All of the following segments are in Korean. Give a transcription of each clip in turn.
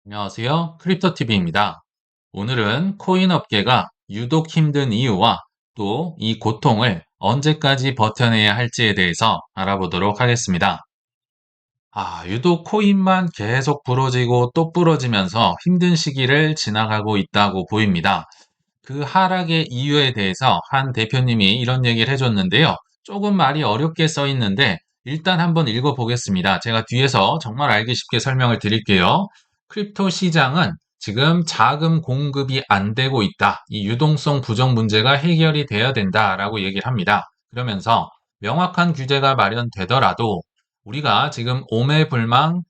안녕하세요. 크립토TV입니다. 오늘은 코인 업계가 유독 힘든 이유와 또 이 고통을 언제까지 버텨내야 할지에 대해서 알아보도록 하겠습니다. 유독 코인만 계속 부러지고 또 부러지면서 힘든 시기를 지나가고 있다고 보입니다. 그 하락의 이유에 대해서 한 대표님이 이런 얘기를 해줬는데요. 조금 말이 어렵게 써 있는데 일단 한번 읽어보겠습니다. 제가 뒤에서 정말 알기 쉽게 설명을 드릴게요. 크립토 시장은 지금 자금 공급이 안 되고 있다. 이 유동성 부정 문제가 해결이 돼야 된다라고 얘기를 합니다. 그러면서 명확한 규제가 마련되더라도 우리가 지금 오매불망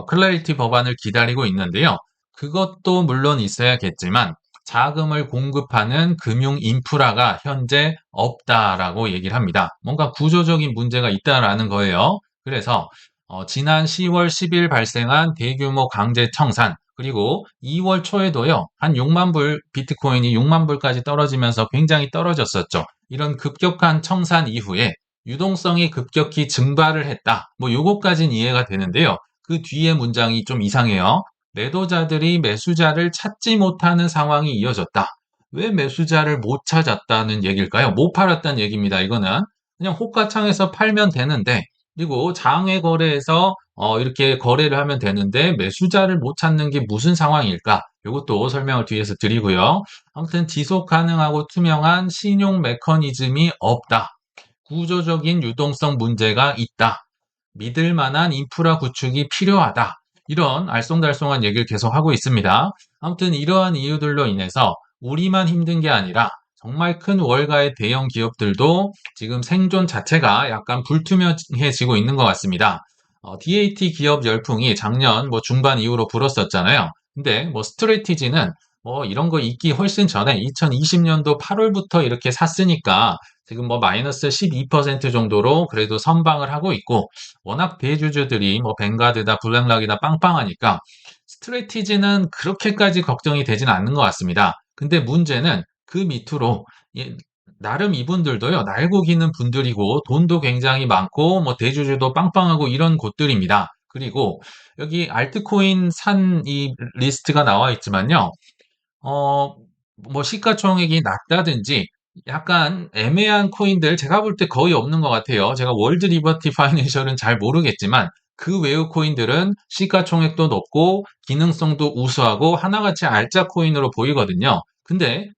클래리티 법안을 기다리고 있는데요. 그것도 물론 있어야겠지만 자금을 공급하는 금융 인프라가 현재 없다라고 얘기를 합니다. 뭔가 구조적인 문제가 있다라는 거예요. 그래서 지난 10월 10일 발생한 대규모 강제 청산 그리고 2월 초에도요. 한 6만 불 비트코인이 6만 불까지 떨어지면서 굉장히 떨어졌었죠. 이런 급격한 청산 이후에 유동성이 급격히 증발을 했다. 뭐 요거까지는 이해가 되는데요. 그 뒤에 문장이 좀 이상해요. 매도자들이 매수자를 찾지 못하는 상황이 이어졌다. 왜 매수자를 못 찾았다는 얘기일까요? 못 팔았다는 얘기입니다. 이거는 그냥 호가창에서 팔면 되는데 그리고 장외 거래에서 이렇게 거래를 하면 되는데 매수자를 못 찾는 게 무슨 상황일까? 이것도 설명을 뒤에서 드리고요. 아무튼 지속 가능하고 투명한 신용 메커니즘이 없다. 구조적인 유동성 문제가 있다. 믿을 만한 인프라 구축이 필요하다. 이런 알쏭달쏭한 얘기를 계속 하고 있습니다. 아무튼 이러한 이유들로 인해서 우리만 힘든 게 아니라 정말 큰 월가의 대형 기업들도 지금 생존 자체가 약간 불투명해지고 있는 것 같습니다. DAT 기업 열풍이 작년 뭐 중반 이후로 불었었잖아요. 근데 뭐 스트레티지는 뭐 이런 거 있기 훨씬 전에 2020년도 8월부터 이렇게 샀으니까 지금 뭐 마이너스 12% 정도로 그래도 선방을 하고 있고 워낙 대주주들이 뭐 뱅가드다 블랙락이다 빵빵하니까 스트레티지는 그렇게까지 걱정이 되진 않는 것 같습니다. 근데 문제는 그 밑으로 나름 이분들도요 날고 기는 분들이고 돈도 굉장히 많고 뭐 대주주도 빵빵하고 이런 곳들입니다. 그리고 여기 알트코인 산 이 리스트가 나와 있지만요. 어, 뭐 시가총액이 낮다든지 약간 애매한 코인들 제가 볼 때 거의 없는 것 같아요. 제가 월드 리버티 파이낸셜은 잘 모르겠지만 그 외의 코인들은 시가총액도 높고 기능성도 우수하고 하나같이 알짜 코인으로 보이거든요. 근데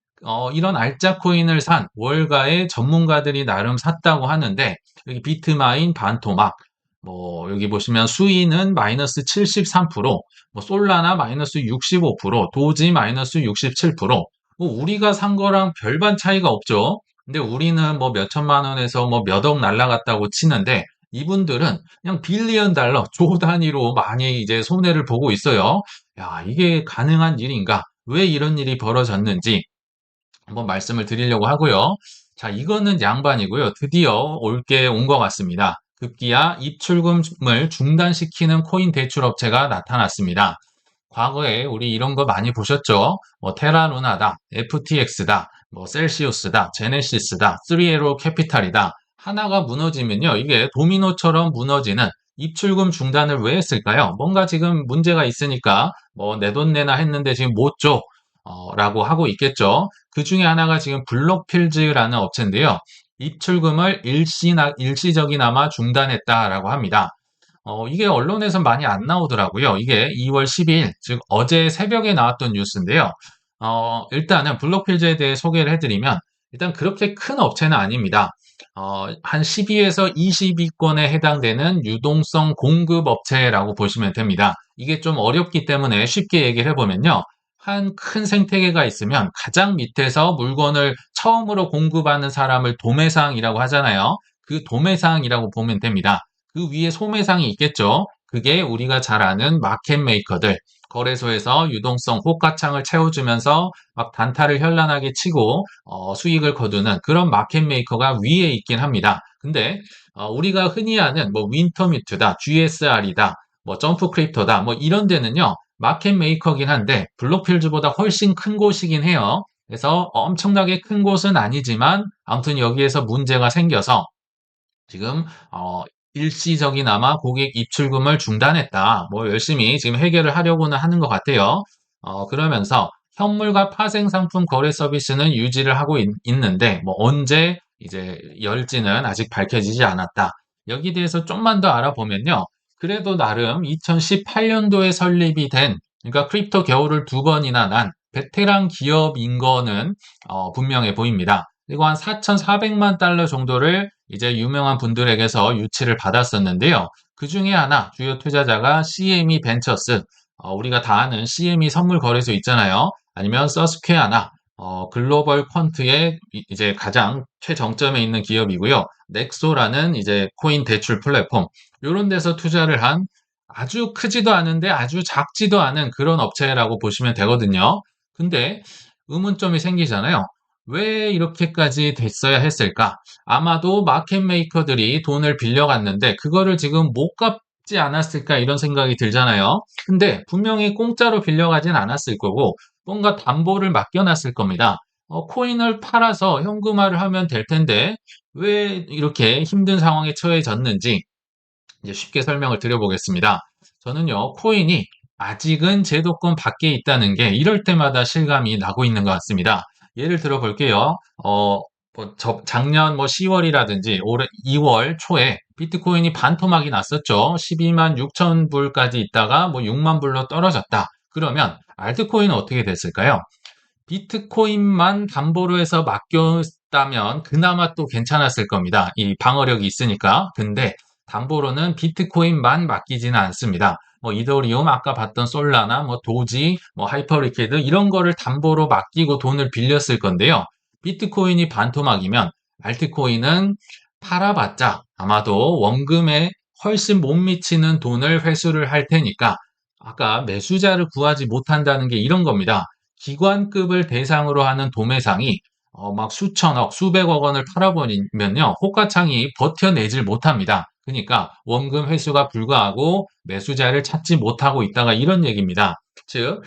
이런 알짜 코인을 산 월가의 전문가들이 나름 샀다고 하는데 여기 비트마인, 반토막 뭐 여기 보시면 수위는 마이너스 73%, 뭐 솔라나 마이너스 65%, 도지 마이너스 67%. 뭐 우리가 산 거랑 별반 차이가 없죠. 근데 우리는 뭐 몇천만 원에서 뭐 몇억 날라갔다고 치는데 이분들은 그냥 빌리언 달러, 조 단위로 많이 이제 손해를 보고 있어요. 야, 이게 가능한 일인가? 왜 이런 일이 벌어졌는지 한번 말씀을 드리려고 하고요. 자, 이거는 양반이고요. 드디어 올 게 온 것 같습니다. 급기야 입출금을 중단시키는 코인 대출 업체가 나타났습니다. 과거에 우리 이런 거 많이 보셨죠? 뭐 테라루나다, FTX다, 뭐 셀시우스다, 제네시스다, 3에로 캐피탈이다. 하나가 무너지면요. 이게 도미노처럼 무너지는 입출금 중단을 왜 했을까요? 뭔가 지금 문제가 있으니까 뭐 내 돈 내나 했는데 지금 못 줘. 라고 하고 있겠죠. 그 중에 하나가 지금 블록필즈라는 업체인데요. 입출금을 일시적이나마 중단했다라고 합니다. 이게 언론에서 많이 안 나오더라고요. 이게 2월 12일, 즉 어제 새벽에 나왔던 뉴스인데요. 일단은 블록필즈에 대해 소개를 해드리면 일단 그렇게 큰 업체는 아닙니다. 한 12에서 20위권에 해당되는 유동성 공급 업체라고 보시면 됩니다. 이게 좀 어렵기 때문에 쉽게 얘기를 해보면요. 한 큰 생태계가 있으면 가장 밑에서 물건을 처음으로 공급하는 사람을 도매상이라고 하잖아요. 그 도매상이라고 보면 됩니다. 그 위에 소매상이 있겠죠. 그게 우리가 잘 아는 마켓 메이커들, 거래소에서 유동성 호가창을 채워주면서 막 단타를 현란하게 치고 수익을 거두는 그런 마켓 메이커가 위에 있긴 합니다. 근데 우리가 흔히 아는 뭐 윈터뮤트다, GSR이다, 뭐 점프 크립토다, 뭐 이런 데는요. 마켓 메이커긴 한데 블록필즈보다 훨씬 큰 곳이긴 해요. 그래서 엄청나게 큰 곳은 아니지만 아무튼 여기에서 문제가 생겨서 지금 일시적이나마 고객 입출금을 중단했다. 뭐 열심히 지금 해결을 하려고는 하는 것 같아요. 그러면서 현물과 파생상품 거래 서비스는 유지를 하고 있는데 뭐 언제 이제 열지는 아직 밝혀지지 않았다. 여기 대해서 좀만 더 알아보면요. 그래도 나름 2018년도에 설립이 된 그러니까 크립토 겨울을 두 번이나 난 베테랑 기업인 거는 분명해 보입니다. 그리고 한 4,400만 달러 정도를 이제 유명한 분들에게서 유치를 받았었는데요. 그 중에 하나 주요 투자자가 CME 벤처스, 우리가 다 아는 CME 선물 거래소 있잖아요. 아니면 서스퀘어나 글로벌 퀀트의 이제 가장 최정점에 있는 기업이고요. 넥소라는 이제 코인 대출 플랫폼 이런 데서 투자를 한 아주 크지도 않은데 아주 작지도 않은 그런 업체라고 보시면 되거든요. 근데 의문점이 생기잖아요. 왜 이렇게까지 됐어야 했을까? 아마도 마켓 메이커들이 돈을 빌려갔는데 그거를 지금 못 갚지 않았을까 이런 생각이 들잖아요. 근데 분명히 공짜로 빌려가진 않았을 거고 뭔가 담보를 맡겨놨을 겁니다. 코인을 팔아서 현금화를 하면 될 텐데 왜 이렇게 힘든 상황에 처해졌는지 이제 쉽게 설명을 드려보겠습니다. 저는요, 코인이 아직은 제도권 밖에 있다는 게 이럴 때마다 실감이 나고 있는 것 같습니다. 예를 들어 볼게요. 작년 뭐 10월이라든지 올해 2월 초에 비트코인이 반토막이 났었죠. 12만 6천 불까지 있다가 뭐 6만 불로 떨어졌다. 그러면 알트코인은 어떻게 됐을까요? 비트코인만 담보로 해서 맡겼다면 그나마 또 괜찮았을 겁니다. 이 방어력이 있으니까. 근데 담보로는 비트코인만 맡기지는 않습니다. 뭐 이더리움 아까 봤던 솔라나 뭐 도지 뭐 하이퍼리퀴드 이런 거를 담보로 맡기고 돈을 빌렸을 건데요. 비트코인이 반토막이면 알트코인은 팔아봤자 아마도 원금에 훨씬 못 미치는 돈을 회수를 할 테니까 아까 매수자를 구하지 못한다는 게 이런 겁니다. 기관급을 대상으로 하는 도매상이 막 수천억, 수백억 원을 팔아버리면요, 호가창이 버텨내질 못합니다. 그러니까 원금 회수가 불가하고 매수자를 찾지 못하고 있다가 이런 얘기입니다. 즉,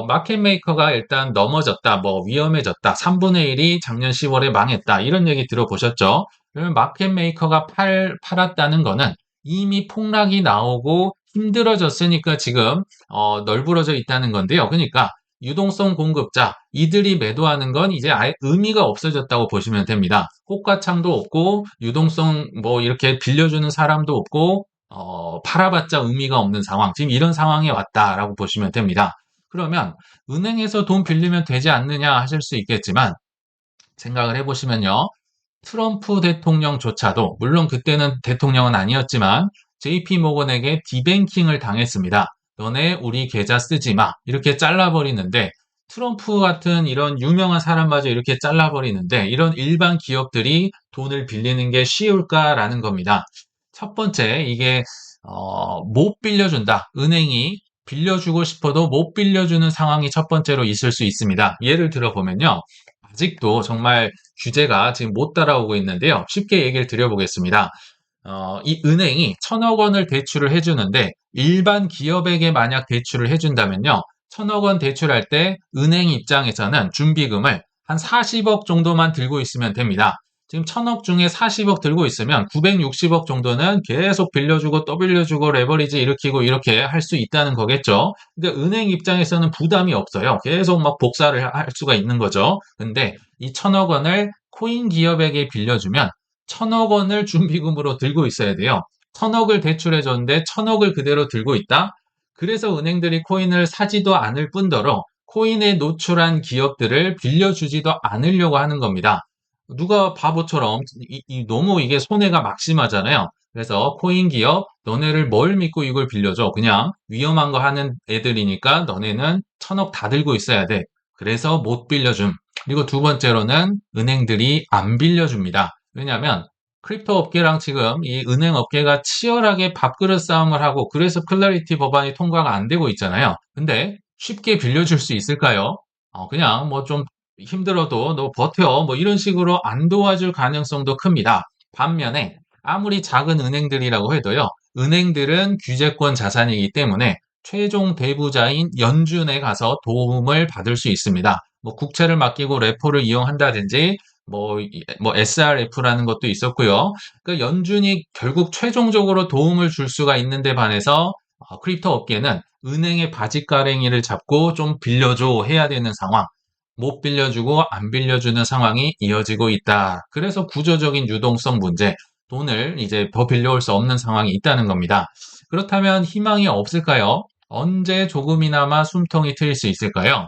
마켓 메이커가 일단 넘어졌다, 뭐 위험해졌다, 3분의 1이 작년 10월에 망했다, 이런 얘기 들어보셨죠? 그러면 마켓 메이커가 팔았다는 거는 이미 폭락이 나오고 힘들어졌으니까 지금 널브러져 있다는 건데요. 그러니까 유동성 공급자, 이들이 매도하는 건 이제 아예 의미가 없어졌다고 보시면 됩니다. 호가창도 없고, 유동성 뭐 이렇게 빌려주는 사람도 없고, 팔아봤자 의미가 없는 상황. 지금 이런 상황에 왔다라고 보시면 됩니다. 그러면 은행에서 돈 빌리면 되지 않느냐 하실 수 있겠지만, 생각을 해보시면요. 트럼프 대통령조차도, 물론 그때는 대통령은 아니었지만, JP 모건에게 디뱅킹을 당했습니다. 너네 우리 계좌 쓰지 마. 이렇게 잘라버리는데, 트럼프 같은 이런 유명한 사람마저 이렇게 잘라버리는데, 이런 일반 기업들이 돈을 빌리는 게 쉬울까라는 겁니다. 첫 번째, 이게, 못 빌려준다. 은행이 빌려주고 싶어도 못 빌려주는 상황이 첫 번째로 있을 수 있습니다. 예를 들어보면요. 아직도 정말 규제가 지금 못 따라오고 있는데요. 쉽게 얘기를 드려보겠습니다. 이 은행이 1,000억 원을 대출을 해주는데 일반 기업에게 만약 대출을 해준다면요. 1,000억 원 대출할 때 은행 입장에서는 준비금을 한 40억 정도만 들고 있으면 됩니다. 지금 1,000억 중에 40억 들고 있으면 960억 정도는 계속 빌려주고 또 빌려주고 레버리지 일으키고 이렇게 할 수 있다는 거겠죠. 근데 은행 입장에서는 부담이 없어요. 계속 막 복사를 할 수가 있는 거죠. 근데 이 1,000억 원을 코인 기업에게 빌려주면 1,000억 원을 준비금으로 들고 있어야 돼요. 1,000억을 대출해줬는데 1,000억을 그대로 들고 있다? 그래서 은행들이 코인을 사지도 않을 뿐더러 코인에 노출한 기업들을 빌려주지도 않으려고 하는 겁니다. 누가 바보처럼 너무 이게 손해가 막심하잖아요. 그래서 코인 기업 너네를 뭘 믿고 이걸 빌려줘? 그냥 위험한 거 하는 애들이니까 너네는 1,000억 다 들고 있어야 돼. 그래서 못 빌려줌. 그리고 두 번째로는 은행들이 안 빌려줍니다. 왜냐하면 크립토 업계랑 지금 이 은행 업계가 치열하게 밥그릇 싸움을 하고 그래서 클래리티 법안이 통과가 안 되고 있잖아요. 근데 쉽게 빌려줄 수 있을까요? 그냥 뭐 좀 힘들어도 너 버텨 뭐 이런 식으로 안 도와줄 가능성도 큽니다. 반면에 아무리 작은 은행들이라고 해도요. 은행들은 규제권 자산이기 때문에 최종 대부자인 연준에 가서 도움을 받을 수 있습니다. 뭐 국채를 맡기고 레포를 이용한다든지 뭐 SRF라는 것도 있었고요. 그러니까 연준이 결국 최종적으로 도움을 줄 수가 있는데 반해서 크립토 업계는 은행의 바짓가랭이를 잡고 좀 빌려줘 해야 되는 상황, 못 빌려주고 안 빌려주는 상황이 이어지고 있다. 그래서 구조적인 유동성 문제, 돈을 이제 더 빌려올 수 없는 상황이 있다는 겁니다. 그렇다면 희망이 없을까요? 언제 조금이나마 숨통이 트일 수 있을까요?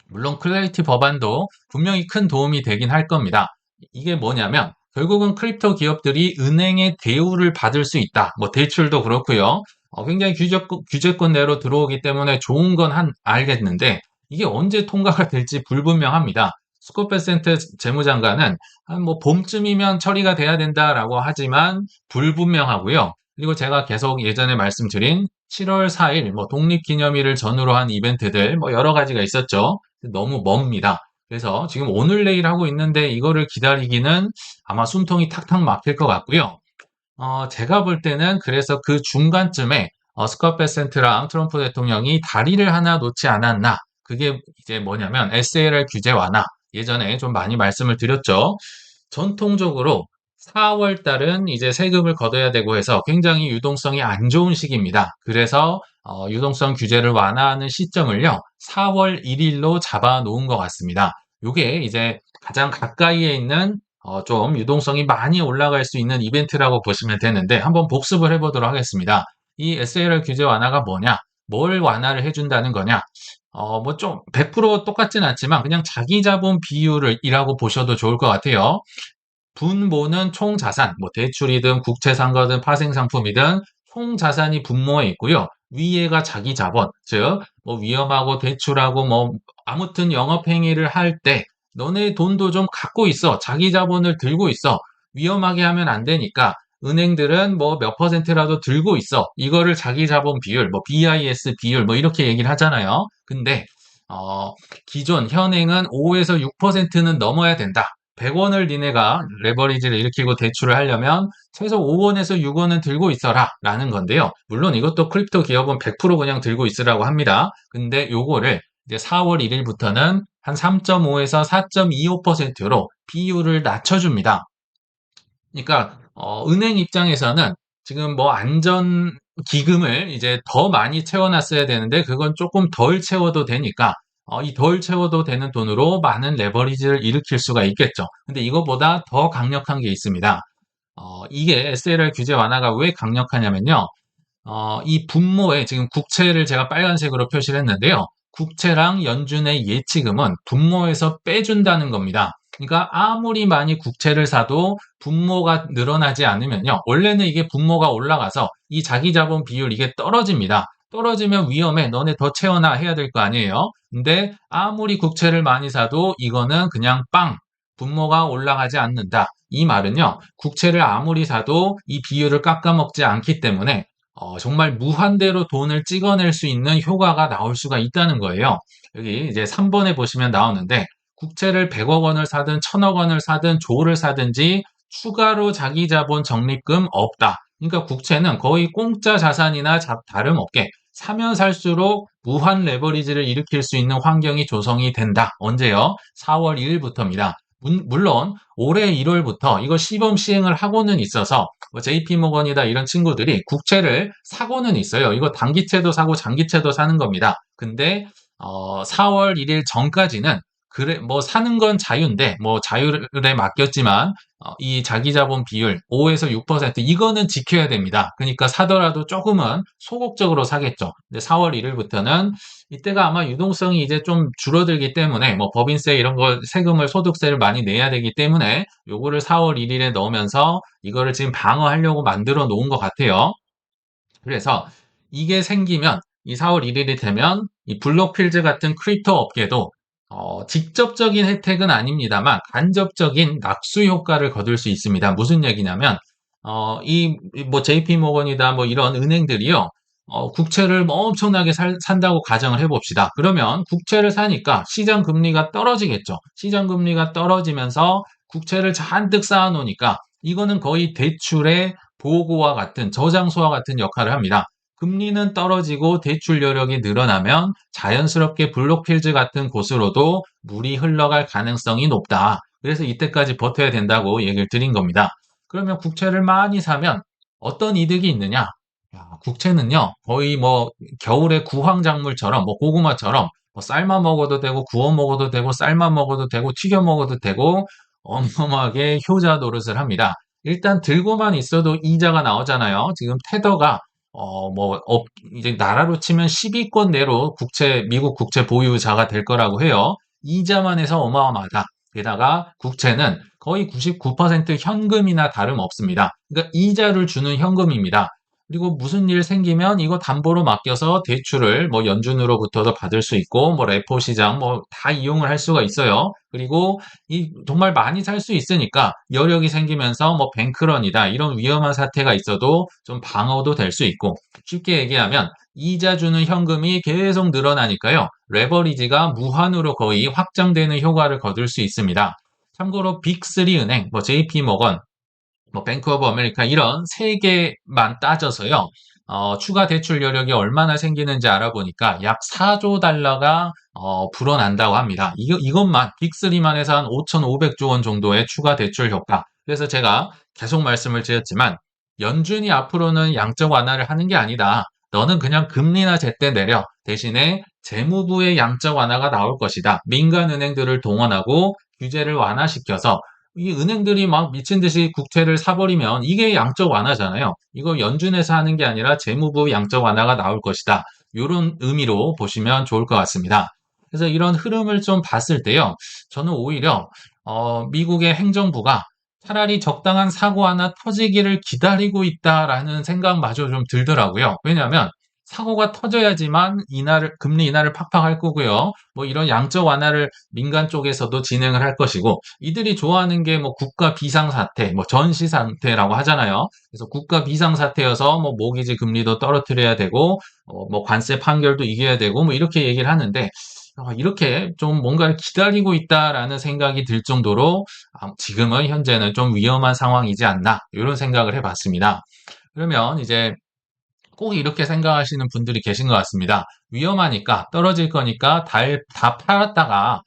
물론 클래리티 법안도 분명히 큰 도움이 되긴 할 겁니다. 이게 뭐냐면 결국은 크립토 기업들이 은행의 대우를 받을 수 있다. 뭐 대출도 그렇고요. 굉장히 규제권 내로 들어오기 때문에 좋은 건 알겠는데 이게 언제 통과가 될지 불분명합니다. 스콧 베센트 재무장관은 한 뭐 봄쯤이면 처리가 돼야 된다라고 하지만 불분명하고요. 그리고 제가 계속 예전에 말씀드린 7월 4일 뭐 독립기념일을 전후로 한 이벤트들 뭐 여러 가지가 있었죠. 너무 멉니다. 그래서 지금 오늘 내일 하고 있는데 이거를 기다리기는 아마 숨통이 탁탁 막힐 것 같고요. 제가 볼 때는 그래서 그 중간쯤에 스콧 베센트랑 트럼프 대통령이 다리를 하나 놓지 않았나. 그게 이제 뭐냐면 SLR 규제 완화. 예전에 좀 많이 말씀을 드렸죠. 전통적으로 4월 달은 이제 세금을 걷어야 되고 해서 굉장히 유동성이 안 좋은 시기입니다. 그래서 유동성 규제를 완화하는 시점을요, 4월 1일로 잡아 놓은 것 같습니다. 요게 이제 가장 가까이에 있는 좀 유동성이 많이 올라갈 수 있는 이벤트라고 보시면 되는데 한번 복습을 해보도록 하겠습니다. 이 SLR 규제 완화가 뭐냐? 뭘 완화를 해준다는 거냐? 뭐 좀 100% 똑같진 않지만 그냥 자기 자본 비율을 이라고 보셔도 좋을 것 같아요. 분모는 총 자산, 뭐 대출이든 국채 산 거든 파생 상품이든 총 자산이 분모에 있고요. 위에가 자기 자본, 즉 뭐 위험하고 대출하고 뭐 아무튼 영업 행위를 할 때 너네 돈도 좀 갖고 있어. 자기 자본을 들고 있어. 위험하게 하면 안 되니까 은행들은 뭐 몇 퍼센트라도 들고 있어. 이거를 자기 자본 비율, 뭐 BIS 비율 뭐 이렇게 얘기를 하잖아요. 근데 기존 현행은 5에서 6%는 넘어야 된다. 100원을 니네가 레버리지를 일으키고 대출을 하려면 최소 5원에서 6원은 들고 있어라 라는 건데요. 물론 이것도 크립토 기업은 100% 그냥 들고 있으라고 합니다. 근데 요거를 이제 4월 1일부터는 한 3.5에서 4.25%로 비율을 낮춰줍니다. 그러니까 은행 입장에서는 지금 뭐 안전 기금을 이제 더 많이 채워놨어야 되는데 그건 조금 덜 채워도 되니까 이 덜 채워도 되는 돈으로 많은 레버리지를 일으킬 수가 있겠죠. 근데 이거보다 더 강력한 게 있습니다. 이게 SLR 규제 완화가 왜 강력하냐면요. 이 분모에 지금 국채를 제가 빨간색으로 표시를 했는데요. 국채랑 연준의 예치금은 분모에서 빼준다는 겁니다. 그러니까 아무리 많이 국채를 사도 분모가 늘어나지 않으면요. 원래는 이게 분모가 올라가서 이 자기 자본 비율 이게 떨어집니다. 떨어지면 위험해. 너네 더 채워놔 해야 될 거 아니에요. 근데 아무리 국채를 많이 사도 이거는 그냥 빵. 분모가 올라가지 않는다. 이 말은요. 국채를 아무리 사도 이 비율을 깎아먹지 않기 때문에 정말 무한대로 돈을 찍어낼 수 있는 효과가 나올 수가 있다는 거예요. 여기 이제 3번에 보시면 나오는데 국채를 100억 원을 사든 1000억 원을 사든 조를 사든지 추가로 자기 자본 적립금 없다. 그러니까 국채는 거의 공짜 자산이나 다름없게 사면 살수록 무한 레버리지를 일으킬 수 있는 환경이 조성이 된다. 언제요? 4월 1일부터입니다. 물론 올해 1월부터 이거 시범 시행을 하고는 있어서 뭐 JP모건이다 이런 친구들이 국채를 사고는 있어요. 이거 단기채도 사고 장기채도 사는 겁니다. 근데 4월 1일 전까지는 그래 뭐 사는 건 자유인데 뭐 자율에 맡겼지만 이 자기 자본 비율 5에서 6% 이거는 지켜야 됩니다. 그러니까 사더라도 조금은 소극적으로 사겠죠. 근데 4월 1일부터는 이때가 아마 유동성이 이제 좀 줄어들기 때문에 뭐 법인세 이런 거 세금을 소득세를 많이 내야 되기 때문에 요거를 4월 1일에 넣으면서 이거를 지금 방어하려고 만들어 놓은 것 같아요. 그래서 이게 생기면 이 4월 1일이 되면 이 블록필즈 같은 크립토 업계도 직접적인 혜택은 아닙니다만 간접적인 낙수 효과를 거둘 수 있습니다. 무슨 얘기냐면 이 뭐 JP 모건이다 뭐 이런 은행들이요. 국채를 뭐 엄청나게 산다고 가정을 해봅시다. 그러면 국채를 사니까 시장 금리가 떨어지겠죠. 시장 금리가 떨어지면서 국채를 잔뜩 쌓아놓으니까 이거는 거의 대출의 보고와 같은 저장소와 같은 역할을 합니다. 금리는 떨어지고 대출 여력이 늘어나면 자연스럽게 블록필즈 같은 곳으로도 물이 흘러갈 가능성이 높다. 그래서 이때까지 버텨야 된다고 얘기를 드린 겁니다. 그러면 국채를 많이 사면 어떤 이득이 있느냐? 야, 국채는요, 거의 뭐 겨울에 구황작물처럼, 뭐 고구마처럼 뭐 삶아 먹어도 되고, 구워 먹어도 되고, 삶아 먹어도 되고, 튀겨 먹어도 되고, 어마어마하게 효자 노릇을 합니다. 일단 들고만 있어도 이자가 나오잖아요. 지금 테더가 이제 나라로 치면 10위권 내로 미국 국채 보유자가 될 거라고 해요. 이자만 해서 어마어마하다. 게다가 국채는 거의 99% 현금이나 다름없습니다. 그러니까 이자를 주는 현금입니다. 그리고 무슨 일 생기면 이거 담보로 맡겨서 대출을 뭐 연준으로부터도 받을 수 있고 뭐 레포 시장 뭐 다 이용을 할 수가 있어요. 그리고 이 정말 많이 살 수 있으니까 여력이 생기면서 뭐 뱅크런이다 이런 위험한 사태가 있어도 좀 방어도 될 수 있고 쉽게 얘기하면 이자 주는 현금이 계속 늘어나니까요. 레버리지가 무한으로 거의 확장되는 효과를 거둘 수 있습니다. 참고로 빅3 은행, 뭐 JP 모건, 뭐 뱅크 오브 아메리카 이런 세 개만 따져서요. 추가 대출 여력이 얼마나 생기는지 알아보니까 약 4조 달러가 불어난다고 합니다. 이것만 빅3만 해서 한 5,500조 원 정도의 추가 대출 효과. 그래서 제가 계속 말씀을 드렸지만 연준이 앞으로는 양적 완화를 하는 게 아니다. 너는 그냥 금리나 제때 내려. 대신에 재무부의 양적 완화가 나올 것이다. 민간 은행들을 동원하고 규제를 완화시켜서 이 은행들이 막 미친 듯이 국채를 사버리면 이게 양적 완화잖아요. 이거 연준에서 하는 게 아니라 재무부 양적 완화가 나올 것이다. 이런 의미로 보시면 좋을 것 같습니다. 그래서 이런 흐름을 좀 봤을 때요. 저는 오히려 미국의 행정부가 차라리 적당한 사고 하나 터지기를 기다리고 있다라는 생각마저 좀 들더라고요. 왜냐하면 사고가 터져야지만 금리 인하를 팍팍 할 거고요. 뭐 이런 양적 완화를 민간 쪽에서도 진행을 할 것이고, 이들이 좋아하는 게 뭐 국가 비상사태, 뭐 전시 상태라고 하잖아요. 그래서 국가 비상사태여서 뭐 모기지 금리도 떨어뜨려야 되고, 뭐 관세 판결도 이겨야 되고, 뭐 이렇게 얘기를 하는데, 이렇게 좀 뭔가를 기다리고 있다라는 생각이 들 정도로 지금은 현재는 좀 위험한 상황이지 않나, 이런 생각을 해봤습니다. 그러면 이제 꼭 이렇게 생각하시는 분들이 계신 것 같습니다. 위험하니까 떨어질 거니까 다 팔았다가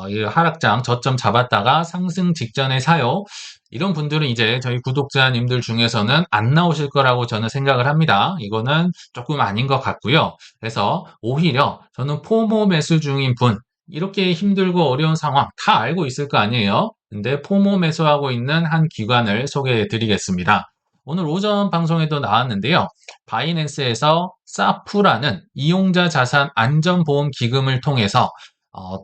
이 하락장 저점 잡았다가 상승 직전에 사요. 이런 분들은 이제 저희 구독자님들 중에서는 안 나오실 거라고 저는 생각을 합니다. 이거는 조금 아닌 것 같고요. 그래서 오히려 저는 포모 매수 중인 분, 이렇게 힘들고 어려운 상황 다 알고 있을 거 아니에요. 근데 포모 매수하고 있는 한 기관을 소개해 드리겠습니다. 오늘 오전 방송에도 나왔는데요. 바이낸스에서 사프라는 이용자 자산 안전보험 기금을 통해서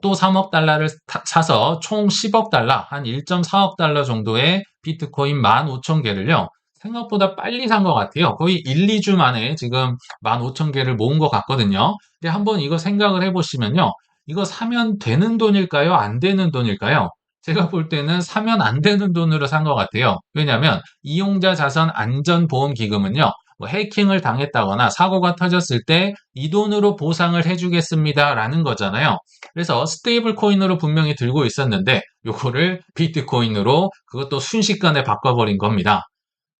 또 3억 달러를 사서 총 10억 달러, 한 1.4억 달러 정도의 비트코인 15,000개를요. 생각보다 빨리 산 것 같아요. 거의 1, 2주 만에 지금 15,000개를 모은 것 같거든요. 근데 한번 이거 생각을 해보시면요. 이거 사면 되는 돈일까요? 안 되는 돈일까요? 제가 볼 때는 사면 안 되는 돈으로 산 것 같아요. 왜냐하면 이용자 자산 안전보험 기금은요. 뭐 해킹을 당했다거나 사고가 터졌을 때 이 돈으로 보상을 해주겠습니다라는 거잖아요. 그래서 스테이블 코인으로 분명히 들고 있었는데 요거를 비트코인으로 그것도 순식간에 바꿔버린 겁니다.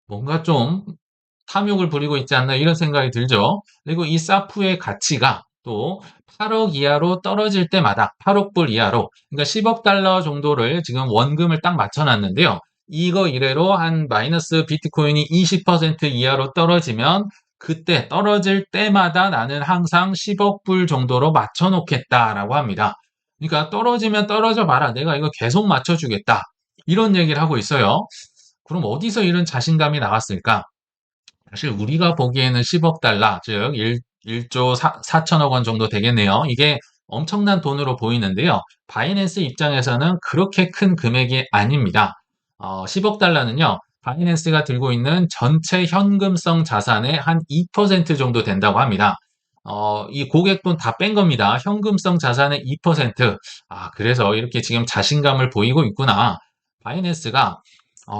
뭔가 좀 탐욕을 부리고 있지 않나 이런 생각이 들죠. 그리고 이 사프의 가치가 또 8억 이하로 떨어질 때마다 8억 불 이하로 그러니까 10억 달러 정도를 지금 원금을 딱 맞춰놨는데요. 이거 이래로 한 마이너스 비트코인이 20% 이하로 떨어지면 그때 떨어질 때마다 나는 항상 10억 불 정도로 맞춰놓겠다라고 합니다. 그러니까 떨어지면 떨어져 봐라. 내가 이거 계속 맞춰주겠다. 이런 얘기를 하고 있어요. 그럼 어디서 이런 자신감이 나왔을까? 사실 우리가 보기에는 10억 달러, 즉 1조 4천억 원 정도 되겠네요. 이게 엄청난 돈으로 보이는데요. 바이낸스 입장에서는 그렇게 큰 금액이 아닙니다. 10억 달러는요. 바이낸스가 들고 있는 전체 현금성 자산의 한 2% 정도 된다고 합니다. 이 고객 돈 다 뺀 겁니다. 현금성 자산의 2%. 그래서 이렇게 지금 자신감을 보이고 있구나. 바이낸스가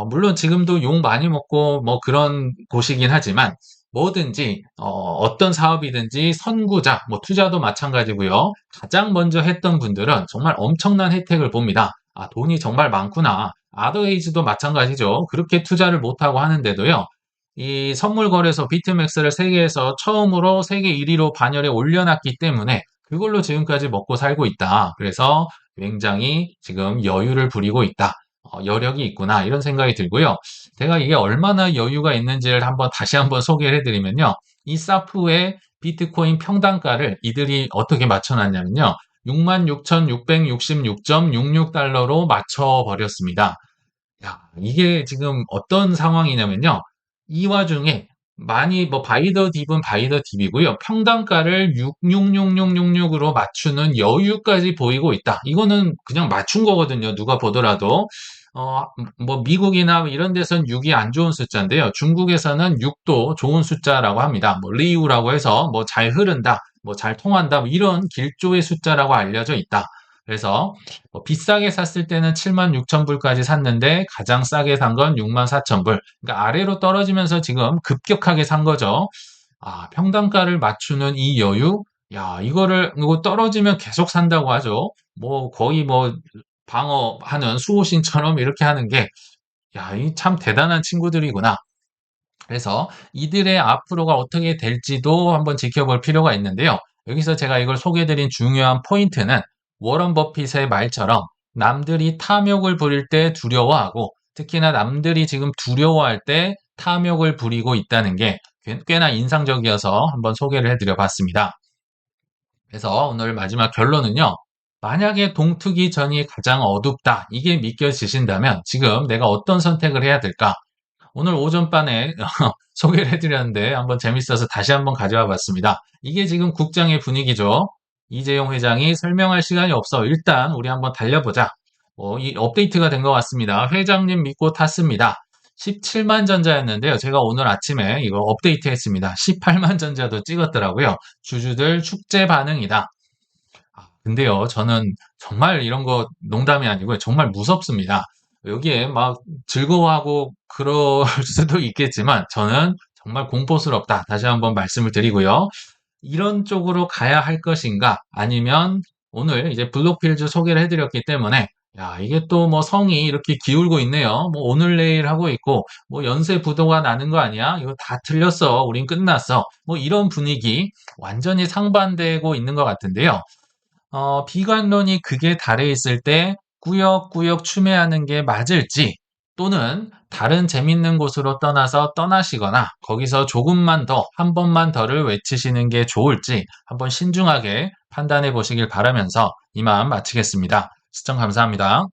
물론 지금도 욕 많이 먹고 뭐 그런 곳이긴 하지만 뭐든지 어떤 사업이든지 선구자, 뭐 투자도 마찬가지고요. 가장 먼저 했던 분들은 정말 엄청난 혜택을 봅니다. 돈이 정말 많구나. 아더에이즈도 마찬가지죠. 그렇게 투자를 못하고 하는데도요. 이 선물 거래소 비트맥스를 세계에서 처음으로 세계 1위로 반열에 올려놨기 때문에 그걸로 지금까지 먹고 살고 있다. 그래서 굉장히 지금 여유를 부리고 있다. 여력이 있구나. 이런 생각이 들고요. 제가 이게 얼마나 여유가 있는지를 다시 한번 소개를 해드리면요. 이 사프의 비트코인 평단가를 이들이 어떻게 맞춰놨냐면요. 66,666.66달러로 맞춰버렸습니다. 야, 이게 지금 어떤 상황이냐면요. 이 와중에 많이 뭐 바이더 딥은 바이더 딥이고요. 평단가를 666666으로 맞추는 여유까지 보이고 있다. 이거는 그냥 맞춘 거거든요. 누가 보더라도. 뭐 미국이나 이런 데선 6이 안 좋은 숫자인데요. 중국에서는 6도 좋은 숫자라고 합니다. 뭐 리우라고 해서 뭐 잘 흐른다, 뭐 잘 통한다, 뭐 이런 길조의 숫자라고 알려져 있다. 그래서 비싸게 샀을 때는 76,000불까지 샀는데 가장 싸게 산 건 64,000불. 그러니까 아래로 떨어지면서 지금 급격하게 산 거죠. 평단가를 맞추는 이 여유? 야, 이거 떨어지면 계속 산다고 하죠. 뭐 거의 뭐 방어하는 수호신처럼 이렇게 하는 게, 야, 이 참 대단한 친구들이구나. 그래서 이들의 앞으로가 어떻게 될지도 한번 지켜볼 필요가 있는데요. 여기서 제가 이걸 소개해드린 중요한 포인트는 워런 버핏의 말처럼 남들이 탐욕을 부릴 때 두려워하고 특히나 남들이 지금 두려워할 때 탐욕을 부리고 있다는 게 꽤나 인상적이어서 한번 소개를 해드려 봤습니다. 그래서 오늘 마지막 결론은요. 만약에 동트기 전이 가장 어둡다. 이게 믿겨지신다면 지금 내가 어떤 선택을 해야 될까? 오늘 오전반에 소개를 해드렸는데 한번 재밌어서 다시 한번 가져와 봤습니다. 이게 지금 국장의 분위기죠. 이재용 회장이 설명할 시간이 없어. 일단 우리 한번 달려보자. 이 업데이트가 된 것 같습니다. 회장님 믿고 탔습니다. 17만 전자였는데요. 제가 오늘 아침에 이거 업데이트 했습니다. 18만 전자도 찍었더라고요. 주주들 축제 반응이다. 근데요, 저는 정말 이런 거 농담이 아니고요. 정말 무섭습니다. 여기에 막 즐거워하고 그럴 수도 있겠지만 저는 정말 공포스럽다. 다시 한번 말씀을 드리고요. 이런 쪽으로 가야 할 것인가? 아니면 오늘 이제 블록필즈 소개를 해드렸기 때문에 야, 이게 또 뭐 성이 이렇게 기울고 있네요. 뭐 오늘 내일 하고 있고 뭐 연쇄 부도가 나는 거 아니야? 이거 다 틀렸어. 우린 끝났어. 뭐 이런 분위기 완전히 상반되고 있는 것 같은데요. 비관론이 극에 달해 있을 때 꾸역꾸역 추매하는 게 맞을지 또는 다른 재밌는 곳으로 떠나시거나 거기서 조금만 더, 한 번만 더를 외치시는 게 좋을지 한번 신중하게 판단해 보시길 바라면서 이만 마치겠습니다. 시청 감사합니다.